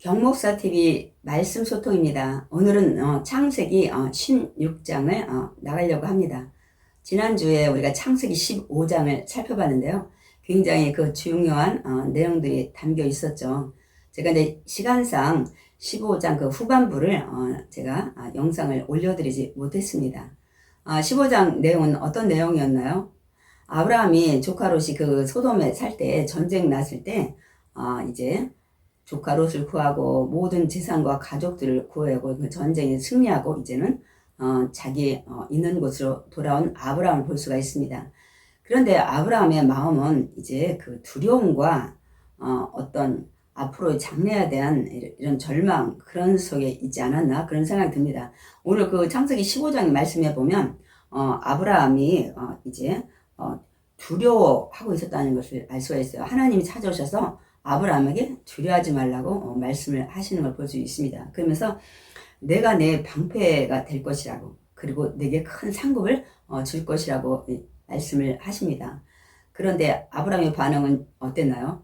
경목사 TV 말씀 소통입니다. 오늘은 창세기 16장을 나가려고 합니다. 지난주에 우리가 창세기 15장을 살펴봤는데요. 굉장히 그 중요한 내용들이 담겨 있었죠. 제가 이제 시간상 15장 그 후반부를 제가 영상을 올려드리지 못했습니다. 15장 내용은 어떤 내용이었나요? 아브라함이 조카 롯이 그 소돔에 살 때 전쟁 났을 때 이제 조카 롯을 구하고 모든 재산과 가족들을 구하고 그 전쟁에 승리하고 이제는 자기 있는 곳으로 돌아온 아브라함을 볼 수가 있습니다. 그런데 아브라함의 마음은 이제 그 두려움과 어떤 앞으로 장래에 대한 이런 절망 그런 속에 있지 않았나 그런 생각이 듭니다. 오늘 그 창세기 15장 말씀에 보면 아브라함이 이제 두려워하고 있었다는 것을 알 수가 있어요. 하나님이 찾아오셔서 아브라함에게 두려워하지 말라고 말씀을 하시는 걸 볼 수 있습니다. 그러면서 내가 내 방패가 될 것이라고, 그리고 내게 큰 상급을 줄 것이라고 말씀을 하십니다. 그런데 아브라함의 반응은 어땠나요?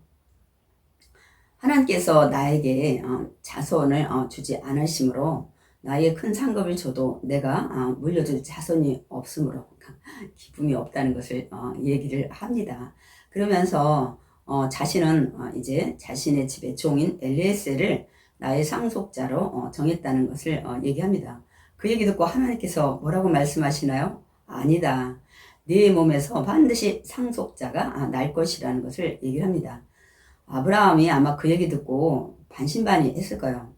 하나님께서 나에게 자손을 주지 않으시므로 나에게 큰 상급을 줘도 내가 물려줄 자손이 없으므로 기쁨이 없다는 것을 얘기를 합니다. 그러면서 자신은 이제 자신의 집의 종인 엘리에셀을 나의 상속자로 정했다는 것을 얘기합니다. 그 얘기 듣고 하나님께서 뭐라고 말씀하시나요? 아니다. 네 몸에서 반드시 상속자가 날 것이라는 것을 얘기를 합니다. 아브라함이 아마 그 얘기 듣고 반신반의 했을 거예요.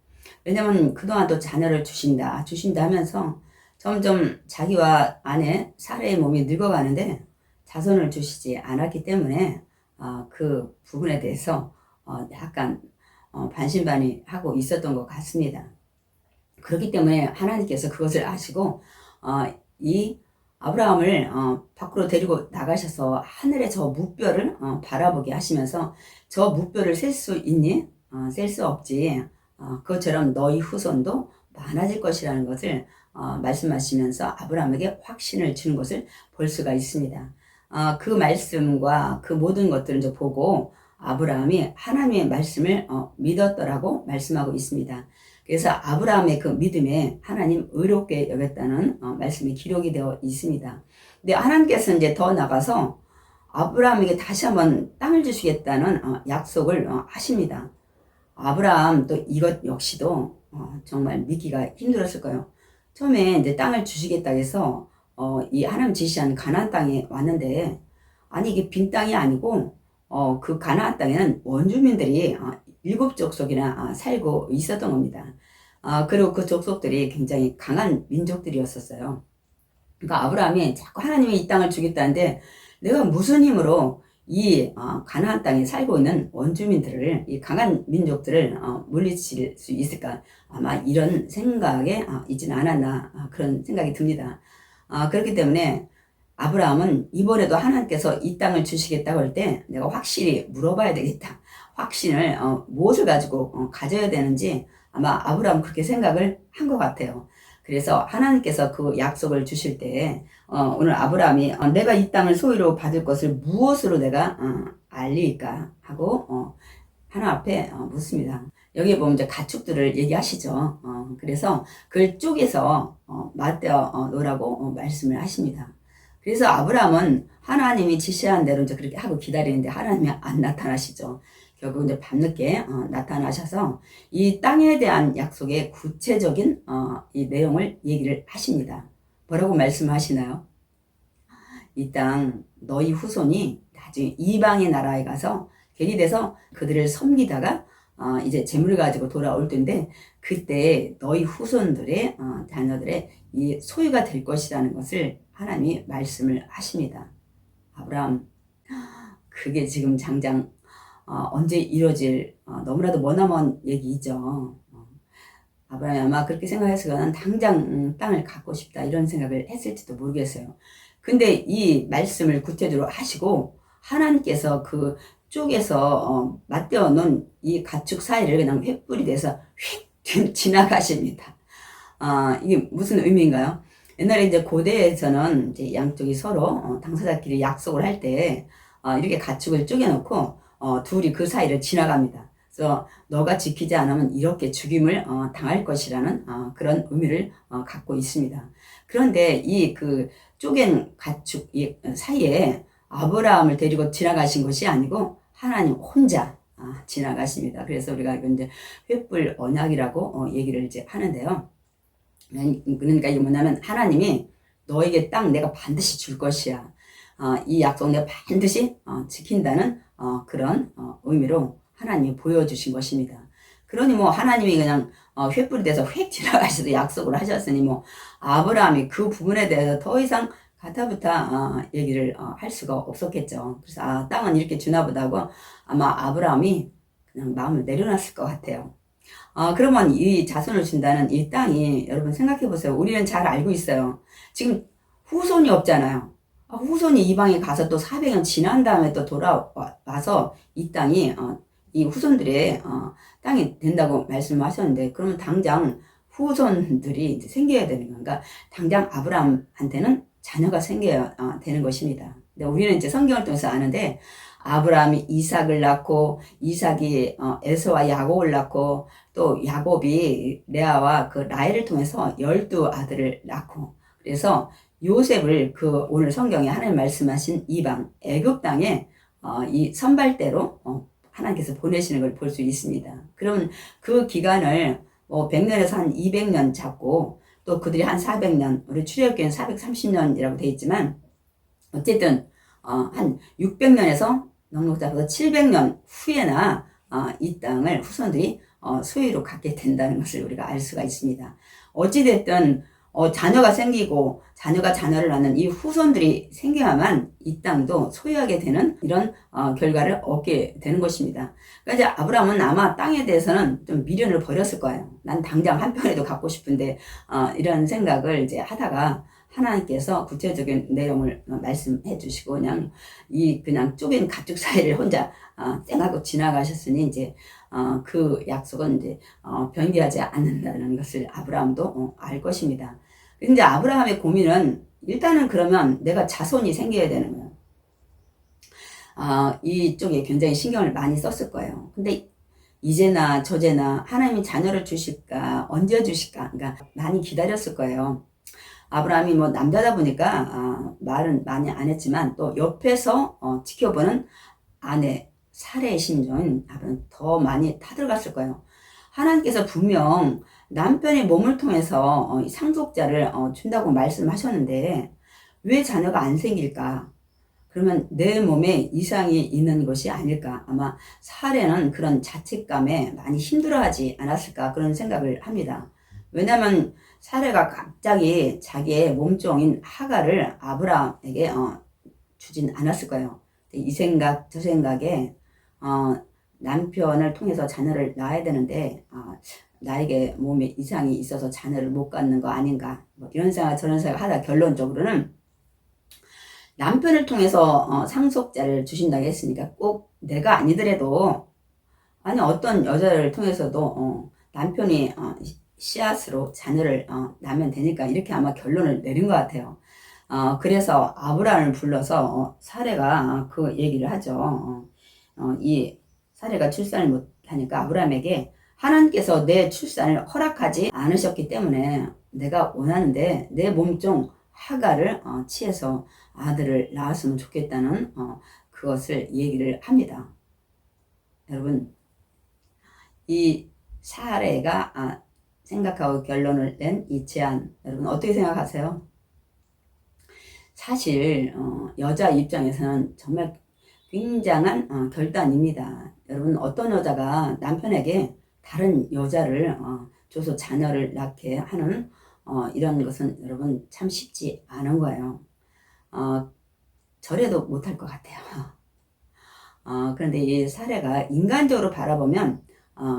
왜냐면 그동안 또 자녀를 주신다 하면서 점점 자기와 아내 사라의 몸이 늙어가는데 자손을 주시지 않았기 때문에 그 부분에 대해서 약간 반신반의 하고 있었던 것 같습니다. 그렇기 때문에 하나님께서 그것을 아시고 이 아브라함을 밖으로 데리고 나가셔서 하늘의 저 무뼈를 바라보게 하시면서 저 무뼈를 셀 수 있니? 셀 수 없지. 그것처럼 너희 후손도 많아질 것이라는 것을 말씀하시면서 아브라함에게 확신을 주는 것을 볼 수가 있습니다. 그 말씀과 그 모든 것들을 이제 보고 아브라함이 하나님의 말씀을 믿었더라고 말씀하고 있습니다. 그래서 아브라함의 그 믿음에 하나님 의롭게 여겼다는 말씀이 기록이 되어 있습니다. 근데 하나님께서 이제 더 나가서 아브라함에게 다시 한번 땅을 주시겠다는 약속을 하십니다. 아브라함 또 이것 역시도 정말 믿기가 힘들었을 거예요. 처음에 이제 땅을 주시겠다 해서 이 하나님 지시한 가나안 땅에 왔는데, 아니 이게 빈 땅이 아니고 그 가나안 땅에는 원주민들이 7족속이나 살고 있었던 겁니다. 그리고 그 족속들이 굉장히 강한 민족들이었었어요. 그러니까 아브라함이 자꾸 하나님이 이 땅을 주겠다는데 내가 무슨 힘으로 이 가나안 땅에 살고 있는 원주민들을, 이 강한 민족들을 물리칠 수 있을까? 아마 이런 생각에 있지는 않았나 그런 생각이 듭니다. 그렇기 때문에 아브라함은 이번에도 하나님께서 이 땅을 주시겠다고 할 때 내가 확실히 물어봐야 되겠다. 확신을 무엇을 가지고 가져야 되는지 아마 아브라함은 그렇게 생각을 한 것 같아요. 그래서 하나님께서 그 약속을 주실 때 오늘 아브라함이 내가 이 땅을 소유로 받을 것을 무엇으로 내가 알리까 하고 하나 앞에 묻습니다. 여기에 보면 이제 가축들을 얘기하시죠. 그래서 그걸 쪼개서 맞대어 놓으라고 말씀을 하십니다. 그래서 아브라함은 하나님이 지시한 대로 이제 그렇게 하고 기다리는데 하나님이 안 나타나시죠. 결국 이제 밤늦게 나타나셔서 이 땅에 대한 약속의 구체적인 이 내용을 얘기를 하십니다. 뭐라고 말씀하시나요? 이 땅 너희 후손이 나중에 이방의 나라에 가서 계기돼서 그들을 섬기다가 이제 재물을 가지고 돌아올 텐데 그때 너희 후손들의 자녀들의 이 소유가 될 것이라는 것을 하나님이 말씀을 하십니다. 아브라함, 그게 지금 당장 언제 이루어질 너무나도 머나먼 얘기죠. 아브라함이 아마 그렇게 생각했을 거는 당장 땅을 갖고 싶다 이런 생각을 했을지도 모르겠어요. 근데 이 말씀을 구체적으로 하시고 하나님께서 그 쪽에서 맞대어 놓은 이 가축 사이를 그냥 횃불이 돼서 휙 지나가십니다. 이게 무슨 의미인가요? 옛날에 이제 고대에서는 이제 양쪽이 서로 당사자끼리 약속을 할 때 이렇게 가축을 쪼개놓고 둘이 그 사이를 지나갑니다. 그래서 너가 지키지 않으면 이렇게 죽임을 당할 것이라는 그런 의미를 갖고 있습니다. 그런데 이 그 쪼갠 가축 이 사이에 아브라함을 데리고 지나가신 것이 아니고 하나님 혼자 지나가십니다. 그래서 우리가 이제 횃불 언약이라고 얘기를 이제 하는데요. 그러니까 이게 뭐냐면 하나님이 너에게 땅 내가 반드시 줄 것이야. 이 약속 내가 반드시 지킨다는 그런 의미로 하나님이 보여주신 것입니다. 그러니 뭐 하나님이 그냥 횃불이 돼서 휙 지나가셔도 약속을 하셨으니 뭐 아브라함이 그 부분에 대해서 더 이상 가타부타 얘기를 할 수가 없었겠죠. 그래서 땅은 이렇게 주나 보다고 아마 아브라함이 그냥 마음을 내려놨을 것 같아요. 그러면 이 자손을 준다는 이 땅이 여러분 생각해 보세요. 우리는 잘 알고 있어요. 지금 후손이 없잖아요. 후손이 이방에 가서 또 400년 지난 다음에 또 돌아와서 이 땅이 이 후손들의 땅이 된다고 말씀하셨는데 그러면 당장 후손들이 이제 생겨야 되는 건가? 당장 아브라함한테는 자녀가 생겨야 되는 것입니다. 근데 우리는 이제 성경을 통해서 아는데 아브라함이 이삭을 낳고 이삭이 에서와 야곱을 낳고 또 야곱이 레아와 그 라헬을 통해서 12아들을 낳고 그래서 요셉을 그 오늘 성경에 하나님 말씀하신 이방 애굽 땅에 이 선발대로 하나님께서 보내시는 걸 볼 수 있습니다. 그러면 그 기간을 100년에서 한 200년 잡고 또 그들이 한 400년 우리 출애굽기는 430년이라고 되어 있지만 어쨌든 한 600년에서 넉넉 잡아서 700년 후에나 이 땅을 후손들이 소유로 갖게 된다는 것을 우리가 알 수가 있습니다. 어찌됐든 자녀가 생기고 자녀가 자녀를 낳는 이 후손들이 생겨야만 이 땅도 소유하게 되는 이런 결과를 얻게 되는 것입니다. 그러니까 이제 아브라함은 아마 땅에 대해서는 좀 미련을 버렸을 거예요. 난 당장 한 편이라도 갖고 싶은데 이런 생각을 이제 하다가 하나님께서 구체적인 내용을 말씀해 주시고 그냥 쪼갠 가축 사이를 혼자 쌩하고 지나가셨으니 이제 그 약속은 이제 변개하지 않는다는 것을 아브라함도 알 것입니다. 근데 아브라함의 고민은 일단은 그러면 내가 자손이 생겨야 되는 거예요. 이쪽에 굉장히 신경을 많이 썼을 거예요. 근데 이제나 저제나 하나님이 자녀를 주실까 언제 주실까 그러니까 많이 기다렸을 거예요. 아브라함이 뭐 남자다 보니까 말은 많이 안 했지만 또 옆에서 지켜보는 아내 사레의 심정은 더 많이 타들어갔을 거예요. 하나님께서 분명 남편의 몸을 통해서 상속자를 준다고 말씀하셨는데 왜 자녀가 안 생길까? 그러면 내 몸에 이상이 있는 것이 아닐까? 아마 사레는 그런 자책감에 많이 힘들어하지 않았을까? 그런 생각을 합니다. 왜냐하면 사레가 갑자기 자기의 몸종인 하갈을 아브라함에게 주진 않았을 거예요. 이 생각 저 생각에 남편을 통해서 자녀를 낳아야 되는데 나에게 몸에 이상이 있어서 자녀를 못 갖는 거 아닌가 뭐 이런 생각 저런 생각 하다 결론적으로는 남편을 통해서 상속자를 주신다고 했으니까 꼭 내가 아니더라도 어떤 여자를 통해서도 남편이 씨앗으로 자녀를 낳으면 되니까 이렇게 아마 결론을 내린 것 같아요. 그래서 아브라함을 불러서 사레가 그 얘기를 하죠. 이 사레가 출산을 못하니까 아브라함에게 하나님께서 내 출산을 허락하지 않으셨기 때문에 내가 원하는데 내 몸종 하갈을 취해서 아들을 낳았으면 좋겠다는 그것을 얘기를 합니다. 여러분 이 사레가 생각하고 결론을 낸 이 제안 여러분 어떻게 생각하세요? 사실 여자 입장에서는 정말 굉장한 결단입니다. 여러분 어떤 여자가 남편에게 다른 여자를 줘서 자녀를 낳게 하는 이런 것은 여러분 참 쉽지 않은 거예요. 저래도 못할 것 같아요. 그런데 이 사례가 인간적으로 바라보면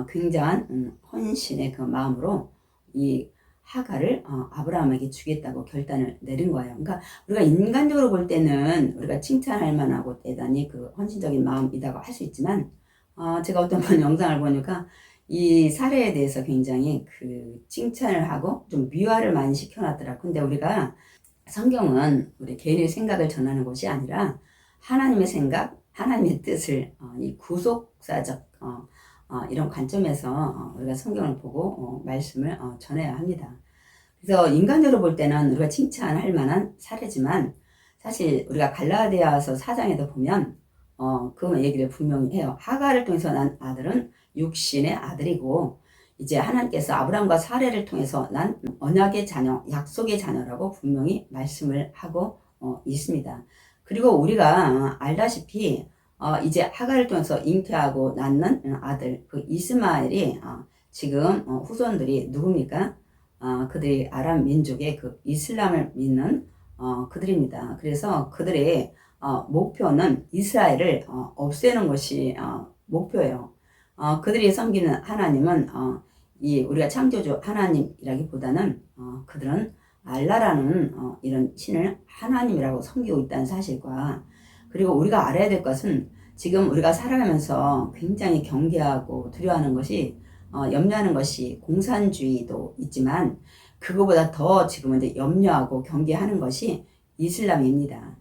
굉장한 헌신의 그 마음으로 이 하갈을 아브라함에게 주겠다고 결단을 내린 거예요. 그러니까 우리가 인간적으로 볼 때는 우리가 칭찬할 만하고 대단히 그 헌신적인 마음이라고 할 수 있지만 제가 어떤 번 영상을 보니까 이 사례에 대해서 굉장히 그 칭찬을 하고 좀 미화를 많이 시켜놨더라고요. 근데 우리가 성경은 우리 개인의 생각을 전하는 것이 아니라 하나님의 생각, 하나님의 뜻을 이 구속사적 이런 관점에서 우리가 성경을 보고 말씀을 전해야 합니다. 그래서 인간적으로 볼 때는 우리가 칭찬할 만한 사례지만 사실 우리가 갈라디아서 4장에도 보면 그 얘기를 분명히 해요. 하갈을 통해서 난 아들은 육신의 아들이고 이제 하나님께서 아브라함과 사례를 통해서 난 언약의 자녀, 약속의 자녀라고 분명히 말씀을 하고 있습니다. 그리고 우리가 알다시피 이제 하갈을 통해서 잉태하고 낳는 아들 그 이스마엘이 지금 후손들이 누굽니까? 그들이 아람 민족의 그 이슬람을 믿는 그들입니다. 그래서 그들의 목표는 이스라엘을 없애는 것이 목표예요. 그들이 섬기는 하나님은 이 우리가 창조주 하나님이라기보다는 그들은 알라라는 이런 신을 하나님이라고 섬기고 있다는 사실과 그리고 우리가 알아야 될 것은 지금 우리가 살아가면서 굉장히 경계하고 두려워하는 것이 염려하는 것이 공산주의도 있지만 그거보다 더 지금은 이제 염려하고 경계하는 것이 이슬람입니다.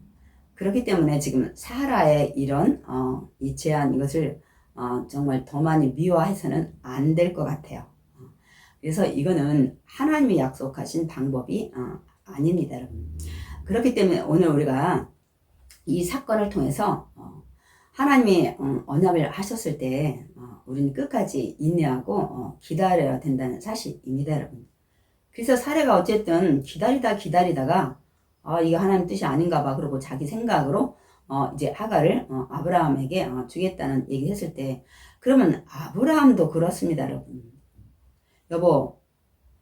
그렇기 때문에 지금 사하라의 이런 이 제한 이것을 정말 더 많이 미워해서는 안 될 것 같아요. 그래서 이거는 하나님이 약속하신 방법이 아닙니다, 여러분. 그렇기 때문에 오늘 우리가 이 사건을 통해서 하나님이 언약을 하셨을 때 우리는 끝까지 인내하고 기다려야 된다는 사실입니다, 여러분. 그래서 사례가 어쨌든 기다리다가 이게 하나님 뜻이 아닌가 봐 그러고 자기 생각으로 이제 하갈을 아브라함에게 주겠다는 얘기를 했을 때 그러면 아브라함도 그렇습니다, 여러분. 여보,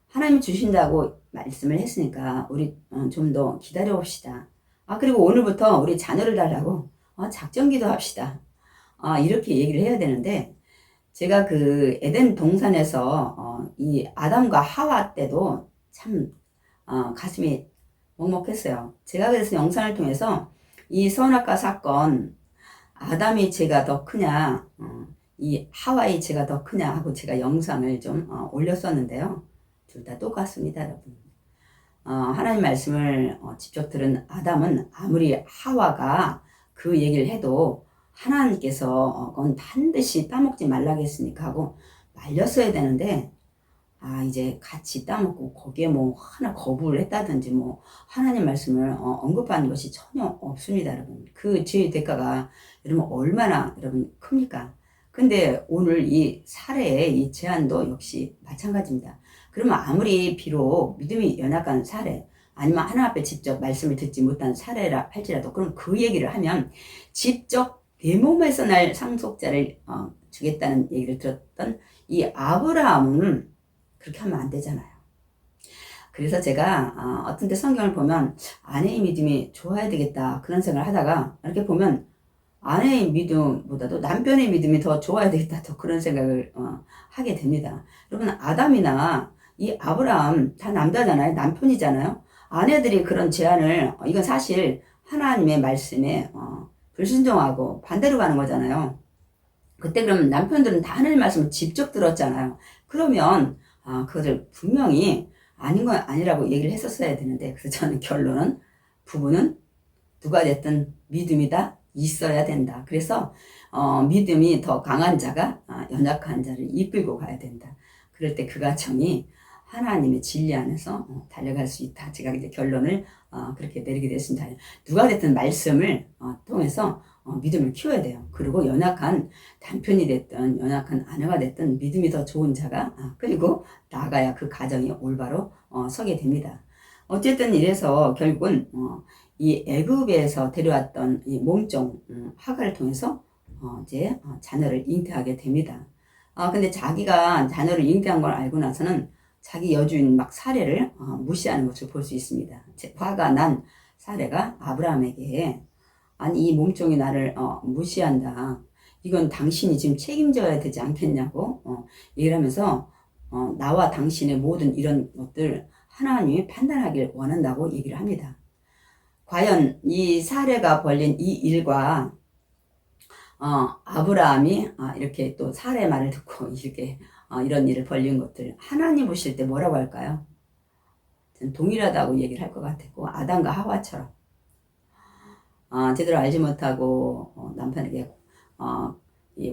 하나님이 주신다고 말씀을 했으니까 우리 좀 더 기다려 봅시다. 그리고 오늘부터 우리 자녀를 달라고 작전기도 합시다. 이렇게 얘기를 해야 되는데 제가 그 에덴 동산에서 이 아담과 하와 때도 참 가슴이 먹먹했어요. 제가 그래서 영상을 통해서 이 선악과 사건 아담의 죄가 더 크냐 이 하와의 죄가 더 크냐 하고 제가 영상을 좀 올렸었는데요. 둘 다 똑같습니다, 여러분. 하나님 말씀을 직접 들은 아담은 아무리 하와가 그 얘기를 해도 하나님께서 그건 반드시 따먹지 말라고 했으니까 하고 말렸어야 되는데 이제 같이 따먹고 거기에 뭐 하나 거부를 했다든지 뭐 하나님 말씀을 언급하는 것이 전혀 없습니다, 여러분. 그 죄의 대가가 여러분 얼마나 여러분 큽니까? 근데 오늘 이 사례의 이 제안도 역시 마찬가지입니다. 그러면 아무리 비록 믿음이 연약한 사례 아니면 하나 앞에 직접 말씀을 듣지 못한 사례라 할지라도 그럼 그 얘기를 하면 직접 내 몸에서 날 상속자를 주겠다는 얘기를 들었던 이 아브라함은 그렇게 하면 안 되잖아요. 그래서 제가 어떤 때 성경을 보면 아내의 믿음이 좋아야 되겠다 그런 생각을 하다가 이렇게 보면 아내의 믿음보다도 남편의 믿음이 더 좋아야 되겠다 더 그런 생각을 하게 됩니다. 여러분 아담이나 이 아브라함 다 남자잖아요. 남편이잖아요. 아내들이 그런 제안을 이건 사실 하나님의 말씀에 불순종하고 반대로 가는 거잖아요. 그때 그러면 남편들은 다 하나님 말씀을 직접 들었잖아요. 그러면 그것을 분명히 아닌 건 아니라고 얘기를 했었어야 되는데 그래서 저는 결론은 부부는 누가 됐든 믿음이 다 있어야 된다. 그래서 믿음이 더 강한 자가 연약한 자를 이끌고 가야 된다. 그럴 때 그 가정이 하나님의 진리 안에서 달려갈 수 있다. 제가 이제 결론을 그렇게 내리게 됐습니다. 누가 됐든 말씀을 통해서 믿음을 키워야 돼요. 그리고 연약한 남편이 됐든 연약한 아내가 됐든 믿음이 더 좋은 자가 그리고 나아가야 그 가정이 올바로 서게 됩니다. 어쨌든 이래서 결국은 이 애굽에서 데려왔던 이 몸종 하갈을 통해서 이제 자녀를 잉태하게 됩니다. 근데 자기가 자녀를 잉태한 걸 알고 나서는 자기 여주인 막 사례를 무시하는 것을 볼 수 있습니다. 화가 난 사례가 아브라함에게 아니 이 몸종이 나를 무시한다. 이건 당신이 지금 책임져야 되지 않겠냐고 얘기를 하면서 나와 당신의 모든 이런 것들 하나님이 판단하길 원한다고 얘기를 합니다. 과연 이 사례가 벌린 이 일과 아브라함이 이렇게 또 사례 말을 듣고 이렇게 이런 일을 벌린 것들 하나님 보실 때 뭐라고 할까요? 저는 동일하다고 얘기를 할 것 같았고 아담과 하와처럼 제대로 알지 못하고 남편에게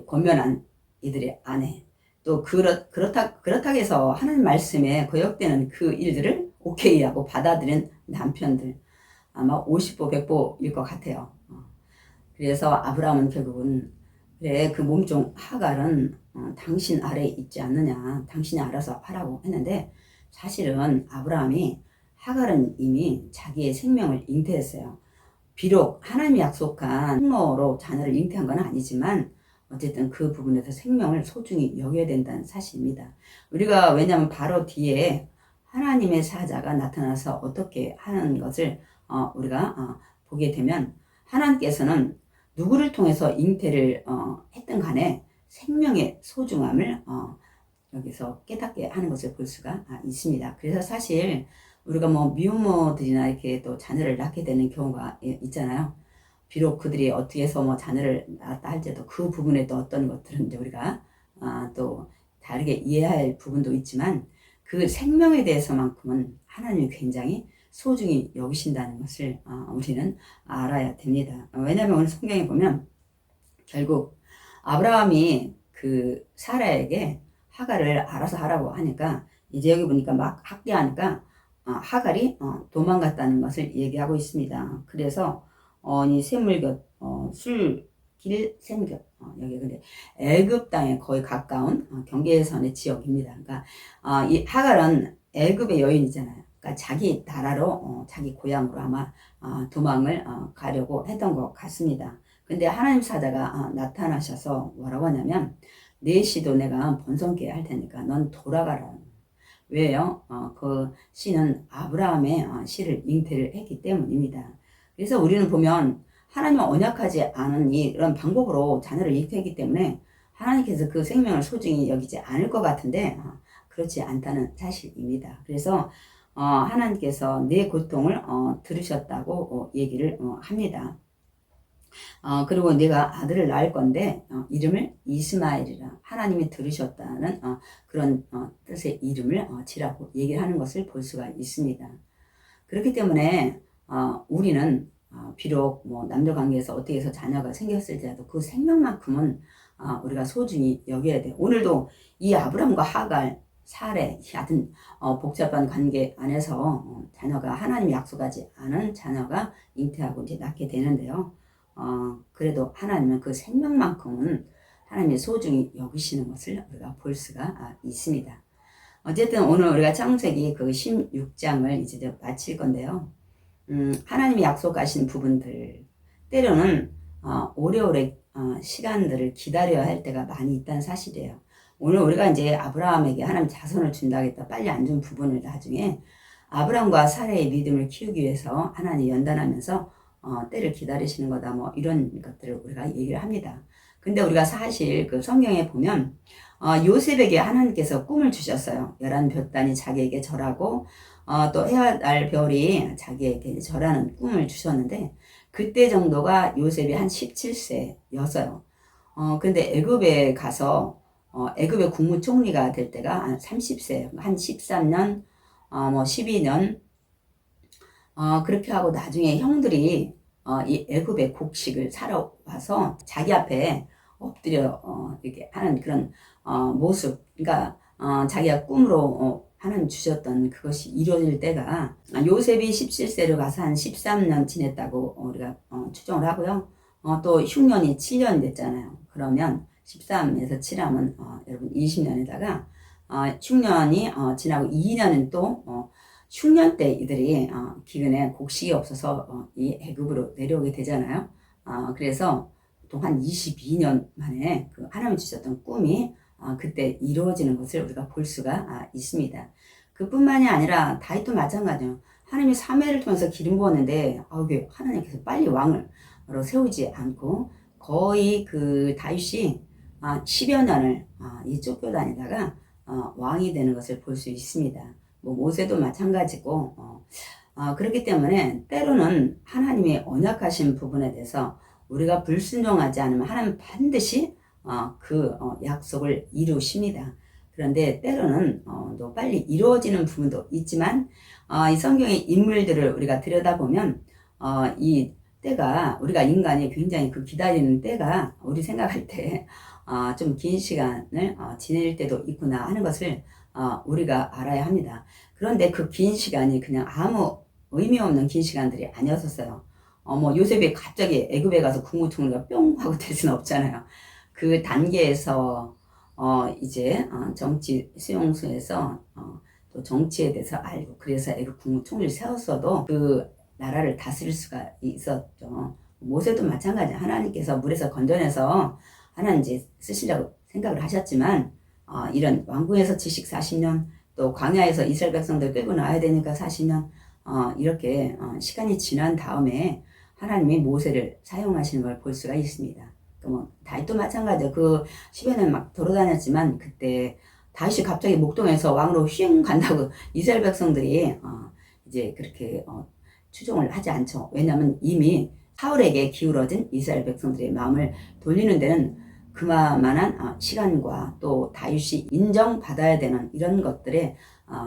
권면한 이들의 아내 또 그렇다고 해서 하나님 말씀에 거역되는 그 일들을 오케이하고 받아들인 남편들 아마 50보 100보일 것 같아요. 그래서 아브라함은 결국은 그래 그 몸종 하갈은 당신 아래에 있지 않느냐, 당신이 알아서 하라고 했는데, 사실은 아브라함이 하갈은 이미 자기의 생명을 잉태했어요. 비록 하나님이 약속한 통로로 자녀를 잉태한 건 아니지만 어쨌든 그 부분에서 생명을 소중히 여겨야 된다는 사실입니다. 우리가 왜냐하면 바로 뒤에 하나님의 사자가 나타나서 어떻게 하는 것을 우리가 보게 되면, 하나님께서는 누구를 통해서 잉태를 했든 간에 생명의 소중함을 여기서 깨닫게 하는 것을 볼 수가 있습니다. 그래서 사실 우리가 뭐 미혼모들이나 이렇게 또 자녀를 낳게 되는 경우가 있잖아요. 비록 그들이 어떻게 해서 뭐 자녀를 낳았다 할지라도 그 부분에 또 어떤 것들은 이제 우리가 또 다르게 이해할 부분도 있지만, 그 생명에 대해서만큼은 하나님이 굉장히 소중히 여기신다는 것을 우리는 알아야 됩니다. 왜냐하면 오늘 성경에 보면 결국 아브라함이 그 사라에게 하갈을 알아서 하라고 하니까, 이제 여기 보니까 막 학대하니까 하갈이 도망갔다는 것을 얘기하고 있습니다. 그래서 이 샘물곁 술길 샘곁 여기 근데 애굽 땅에 거의 가까운 경계선의 지역입니다. 그러니까 이 하갈은 애굽의 여인이잖아요. 그러니까 자기 나라로 자기 고향으로 아마 도망을 가려고 했던 것 같습니다. 근데 하나님 사자가 나타나셔서 뭐라고 하냐면, 내 시도 내가 번성케 할 테니까 넌 돌아가라. 왜요? 그 씨는 아브라함의 씨를 잉태를 했기 때문입니다. 그래서 우리는 보면 하나님은 언약하지 않은 이런 방법으로 자녀를 잉태했기 때문에 하나님께서 그 생명을 소중히 여기지 않을 것 같은데 그렇지 않다는 사실입니다. 그래서 하나님께서 내 고통을 들으셨다고 얘기를 합니다. 그리고 내가 아들을 낳을 건데 이름을 이스마엘이라, 하나님이 들으셨다는 그런 뜻의 이름을 지라고 얘기를 하는 것을 볼 수가 있습니다. 그렇기 때문에 우리는 비록 뭐 남녀 관계에서 어떻게 해서 자녀가 생겼을지라도 그 생명만큼은 우리가 소중히 여겨야 돼요. 오늘도 이 아브람과 하갈, 사례, 하여튼 복잡한 관계 안에서 자녀가 하나님이 약속하지 않은 자녀가 잉태하고 이제 낳게 되는데요. 그래도 하나님은 그 생명만큼은 하나님이 소중히 여기시는 것을 우리가 볼 수가 있습니다. 어쨌든 오늘 우리가 창세기 그 16장을 이제 마칠 건데요. 하나님이 약속하신 부분들, 때로는 오래오래 시간들을 기다려야 할 때가 많이 있다는 사실이에요. 오늘 우리가 이제 아브라함에게 하나님 자손을 준다겠다 빨리 안 준 부분을 나중에 아브라함과 사라의 믿음을 키우기 위해서 하나님이 연단하면서 때를 기다리시는 거다, 뭐 이런 것들을 우리가 얘기를 합니다. 근데 우리가 사실 그 성경에 보면 요셉에게 하나님께서 꿈을 주셨어요. 11볕단이 자기에게 절하고 또 해와 달 별이 자기에게 절하는 꿈을 주셨는데, 그때 정도가 요셉이 한 17세였어요. 근데 애굽에 가서 애굽의 국무총리가 될 때가 한 30세, 한 13년, 뭐 12년 그렇게 하고 나중에 형들이 이 애굽의 곡식을 사러 와서 자기 앞에 엎드려 이렇게 하는 그런 모습, 그러니까 자기가 꿈으로 하나님 주셨던 그것이 이루어질 때가 요셉이 17세로 가서 한 13년 지냈다고 우리가 추정을 하고요. 또 흉년이 7년 됐잖아요. 그러면 13에서 7하면 여러분 20년에다가 흉년이 지나고 2년은 또 흉년 때 이들이 기근에 곡식이 없어서 이 애굽으로 내려오게 되잖아요. 그래서 또 한 22년 만에 그 하나님이 주셨던 꿈이 그때 이루어지는 것을 우리가 볼 수가 있습니다. 그뿐만이 아니라 다윗도 마찬가지예요. 하나님이 사무엘을 통해서 기름 부었는데 하나님께서 빨리 왕을 세우지 않고 거의 그 다윗이 10여 년을 이 쫓겨다니다가 왕이 되는 것을 볼 수 있습니다. 뭐 모세도 마찬가지고 그렇기 때문에 때로는 하나님이 언약하신 부분에 대해서 우리가 불순종하지 않으면 하나님 반드시 그 약속을 이루십니다. 그런데 때로는 또 빨리 이루어지는 부분도 있지만 이 성경의 인물들을 우리가 들여다보면 이 때가, 우리가 인간이 굉장히 그 기다리는 때가 우리 생각할 때 좀 긴 시간을 지낼 때도 있구나 하는 것을 우리가 알아야 합니다. 그런데 그 긴 시간이 그냥 아무 의미 없는 긴 시간들이 아니었었어요. 뭐 요셉이 갑자기 애굽에 가서 국무총리가 뿅 하고 될 수는 없잖아요. 그 단계에서 이제 정치 수용소에서 또 정치에 대해서 알고 그래서 애굽 국무총리를 세웠어도 그 나라를 다스릴 수가 있었죠. 모세도 마찬가지. 하나님께서 물에서 건져내서 하나님 이제 쓰시려고 생각을 하셨지만 이런 왕궁에서 지식 40년 또 광야에서 이스라엘 백성들 끌고 나와야 되니까 40년 이렇게 시간이 지난 다음에 하나님이 모세를 사용하시는 걸 볼 수가 있습니다. 뭐 다윗도 마찬가지예요. 그 10여 년 막 돌아다녔지만 그때 다윗이 갑자기 목동에서 왕으로 휘잉 간다고 이스라엘 백성들이 이제 그렇게 추종을 하지 않죠. 왜냐하면 이미 사울에게 기울어진 이스라엘 백성들의 마음을 돌리는 데는 그만한 시간과 또 다윗이 인정받아야 되는 이런 것들의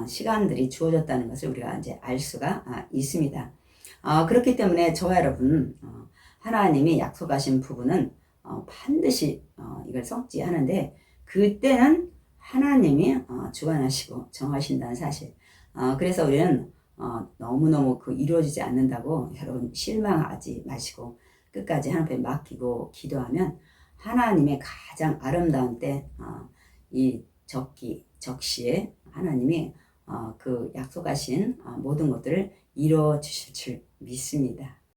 시간들이 주어졌다는 것을 우리가 이제 알 수가 있습니다. 그렇기 때문에 저와 여러분 하나님이 약속하신 부분은 반드시 이걸 성취하는데 그때는 하나님이 주관하시고 정하신다는 사실. 그래서 우리는 너무너무 그 이루어지지 않는다고 여러분 실망하지 마시고 끝까지 하나님께 맡기고 기도하면 하나님의 가장 아름다운 때 이 적시에 하나님이 그 약속하신 모든 것들을 이루어 주실 줄 믿습니다.